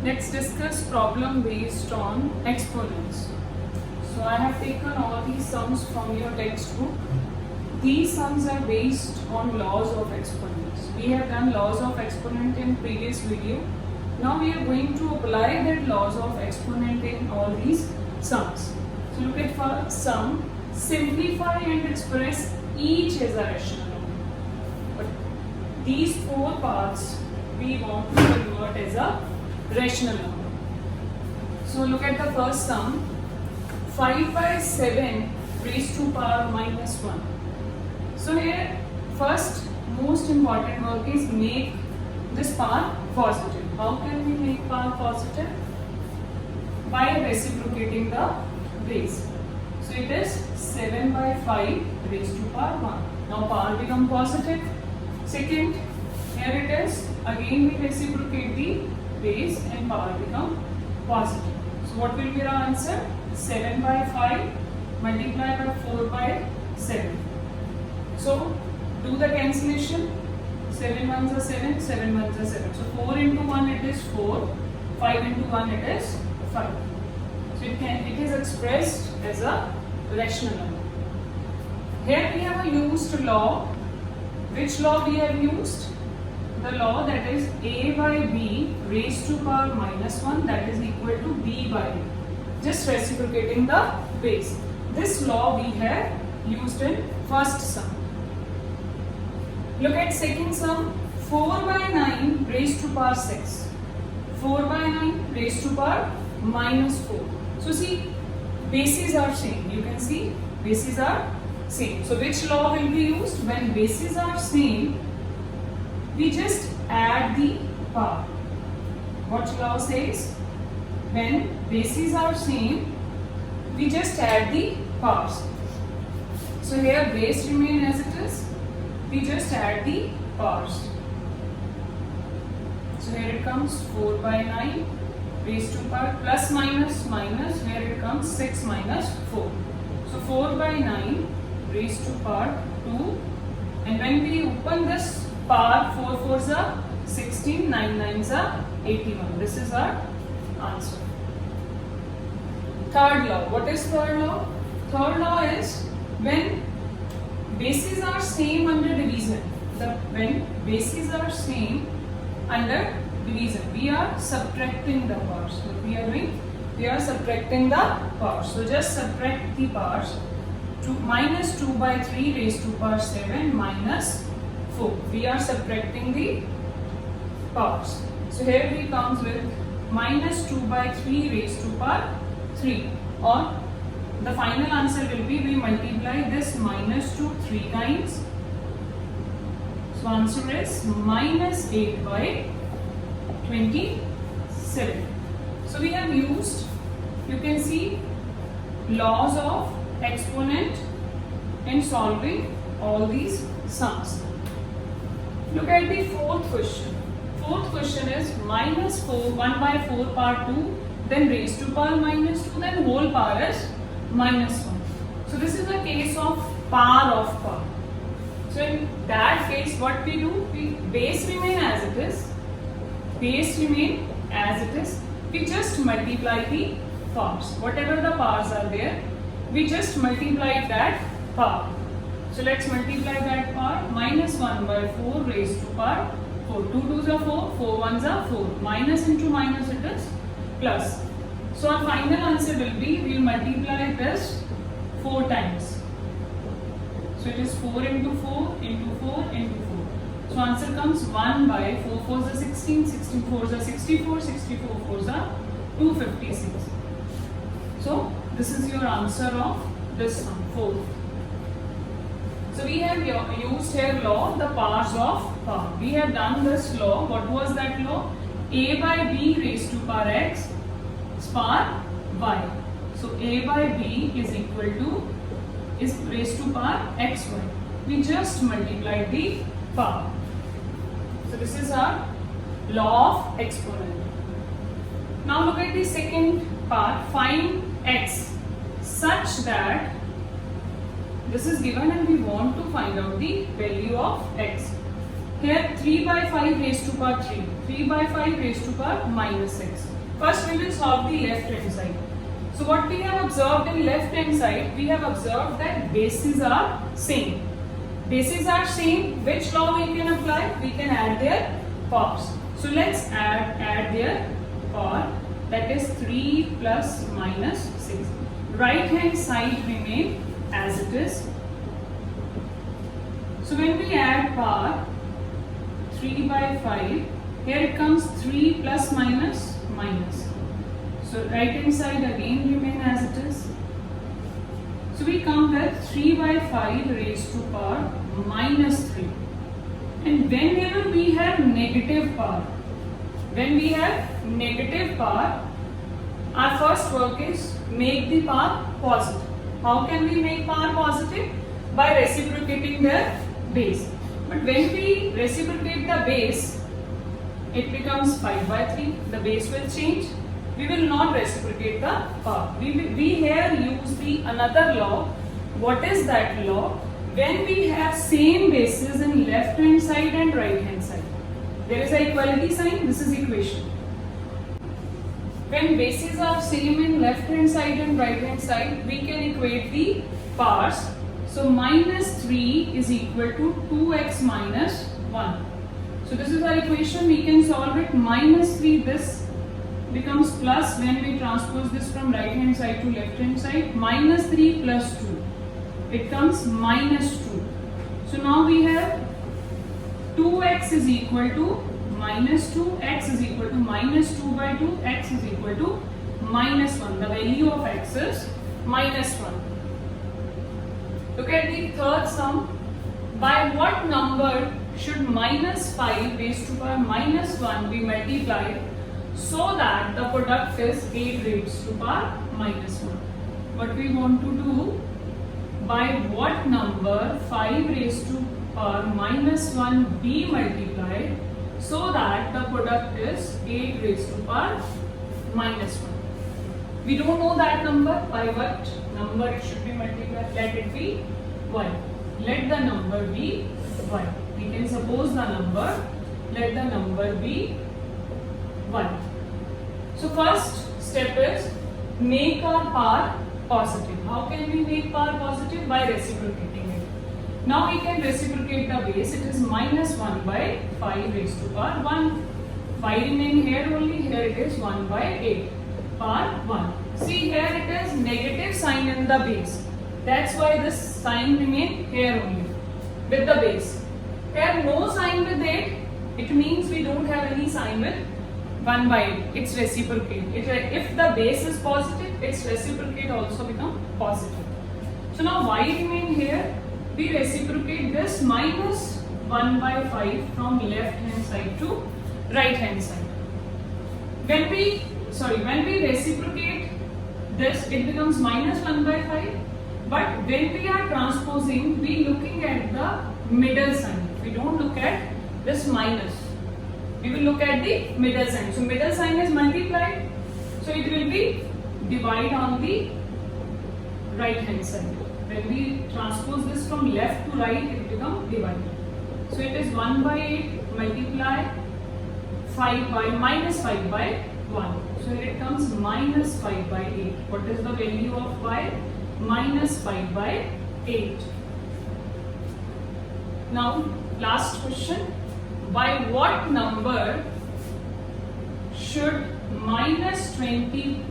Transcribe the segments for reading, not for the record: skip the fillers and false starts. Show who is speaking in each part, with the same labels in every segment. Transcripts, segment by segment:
Speaker 1: Let's discuss problem based on exponents. So I have taken all these sums from your textbook. These sums are based on laws of exponents. We have done laws of exponent in previous video. Now we are going to apply that laws of exponent in all these sums. So look at first sum. Simplify and express each as a rational number. But these four parts we want to convert as a rational number. So look at the first sum. 5 by 7 raised to power minus 1. So here first most important work is make this power positive. How can we make power positive? By reciprocating the base. So it is 7 by 5 raised to power 1. Now power become positive. Second, here it is, again we reciprocate the base and power become positive. So what will be our answer? 7 by 5 multiplied by 4 by 7. So do the cancellation. 7 ones are 7, 7 ones are 7. So 4 into 1 it is 4, 5 into 1 it is 5. So it is expressed as a rational number. Here we have used law. Which law we have used? The law that is a by b raised to power minus 1, that is equal to b by a. Just reciprocating the base. This law we have used in first sum. Look at second sum. 4 by 9 raised to power 6. 4 by 9 raised to power minus 4. So see, bases are same. You can see bases are same. So which law will be used? When bases are same, we just add the power. What law says? When bases are same, we just add the powers. So here base remain as it is. We just add the powers. So here it comes 4 by 9 raised to power plus minus minus. Here it comes 6 minus 4. So 4 by 9 raised to power 2. And when we open this power, 4 fours are 16, 9 nines are 81. This is our answer. Third law. What is third law? Third law is when bases are same under division. When bases are same under division, we are subtracting the powers. What we are doing? We are subtracting the powers. So just subtract the powers. Minus 2 by 3 raised to power 7 minus 4. We are subtracting the powers. So here we comes with minus 2 by 3 raised to power 3. Or the final answer will be we multiply this minus 2 3 times. So answer is minus 8 by 27. So we have used, you can see, laws of exponent in solving all these sums. Look at the fourth question. Fourth question is minus 4, 1 by 4 power 2, then raised to power minus 2, then whole power is minus 1. So this is a case of power of power. So in that case what we do? Base remain as it is. Base remain as it is. We just multiply the powers. Whatever the powers are there, we just multiply that power. So let's multiply that power. Minus 1 by 4 raised to power 4. 2 2s are 4, 4 1s are 4. Minus into minus it is plus. So our final answer will be, we will multiply this 4 times. So it is 4 into 4 into 4 into 4. So answer comes 1 by 4 4s are 16, 16 4s are 64, 64 4s are 256. So this is your answer of this sum, 4. So we have used here law, the powers of power. We have done this law. What was that law? A by b raised to power x is power y. So a by b is equal to, is raised to power xy. We just multiply the power. So this is our law of exponent. Now look at the second part. Find x such that this is given and we want to find out the value of x. Here 3 by 5 raised to power 3. 3 by 5 raised to power minus 6. First we will solve the left hand side. So what we have observed in left hand side, we have observed that bases are same. Bases are same. Which law we can apply? We can add their powers. So let's add their power. That is 3 plus minus 6. Right hand side remain as it is. So when we add power 3 by 5, here it comes 3 plus minus minus. So right hand side again remain as it is. So we come with 3 by 5 raised to power minus 3. And whenever we have negative power, our first work is make the power positive. How can we make power positive? By reciprocating their base. But when we reciprocate the base, it becomes 5 by 3. The base will change. We will not reciprocate the power. We here use the another law. What is that law? When we have same bases in left hand side and right hand side, there is a equality sign. This is equation. When bases are same in left hand side and right hand side, we can equate the powers. So minus 3 is equal to 2x minus 1. So this is our equation. We can solve it. Minus 3, this becomes plus when we transpose this from right hand side to left hand side. Minus 3 plus 2. It comes minus 2. So now we have 2x is equal to minus 2, x is equal to minus 2 by 2, x is equal to minus 1. The value of x is minus 1. Look at the third sum. By what number should minus 5 raised to power minus 1 be multiplied so that the product is 8 raised to power minus 1? What we want to do, by what number 5 raised to power minus 1 be multiplied so that the product is 8 raised to power minus 1. We don't know that number. By what number it should be multiplied? Let it be 1. Let the number be 1. We can suppose the number, let the number be 1. So first step is make our power positive. How can we make power positive? By reciprocating it. Now we can reciprocate the base. It is minus 1 by 5 raised to power 1. 5 remain here only. Here it is 1 by 8 power 1. See, here it is negative sign in the base. That's why this sign remain here only with the base. Here no sign with 8. It means we don't have any sign with 1 by 8. It's reciprocate. If the base is positive, its reciprocate also become positive. So now y remain here. We reciprocate this minus 1 by 5 from left hand side to right hand side. When we reciprocate this, it becomes minus 1 by 5. But when we are transposing, we looking at the middle sign. We don't look at this minus. We will look at the middle sign. So middle sign is multiplied. So it will be divide on the right hand side. When we transpose this from left to right, it becomes divided. So it is 1 by 8 multiply 5 by minus 5 by 1. So here it comes minus 5 by 8. What is the value of y? Minus 5 by 8. Now last question. By what number should minus 20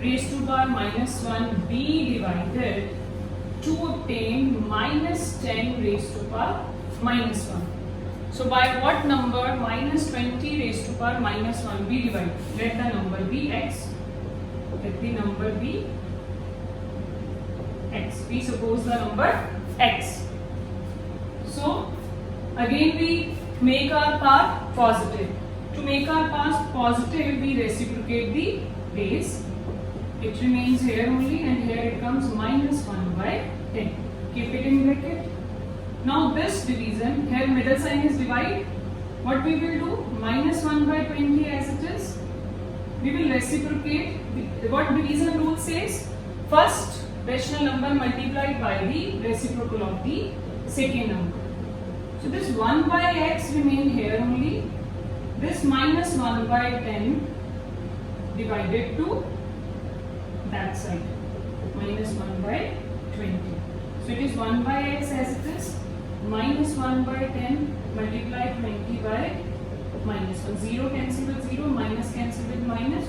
Speaker 1: raised to power minus 1 be divided to obtain minus 10 raised to power minus 1? So by what number minus 20 raised to power minus 1 be divided? Let the number be x. Let the number be x. We suppose the number x. So again we make our power positive. To make our power positive, we reciprocate the base. It remains here only and here it comes minus 1 by 10. Keep it in bracket. Now this division, here middle sign is divide. What we will do? Minus 1 by 20 as it is. We will reciprocate. What division rule says? First rational number multiplied by the reciprocal of the second number. So this 1 by x remain here only. This minus 1 by 10 divided to that side. Minus 1 by 20. So it is 1 by x as it is. Minus 1 by 10 multiply 20 by minus 1. 0 cancel with 0, minus cancel with minus.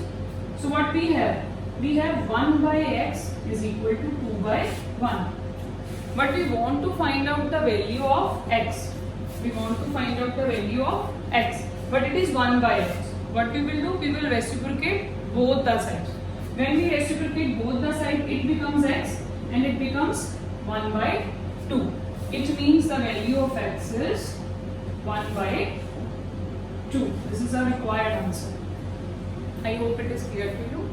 Speaker 1: So what we have? We have 1 by x is equal to 2 by 1. But we want to find out the value of x. We want to find out the value of x. But it is 1 by x. What we will do? We will reciprocate both the sides. When we reciprocate both the sides, it becomes x and it becomes 1 by 2. It means the value of x is 1 by 2. This is our required answer. I hope it is clear to you.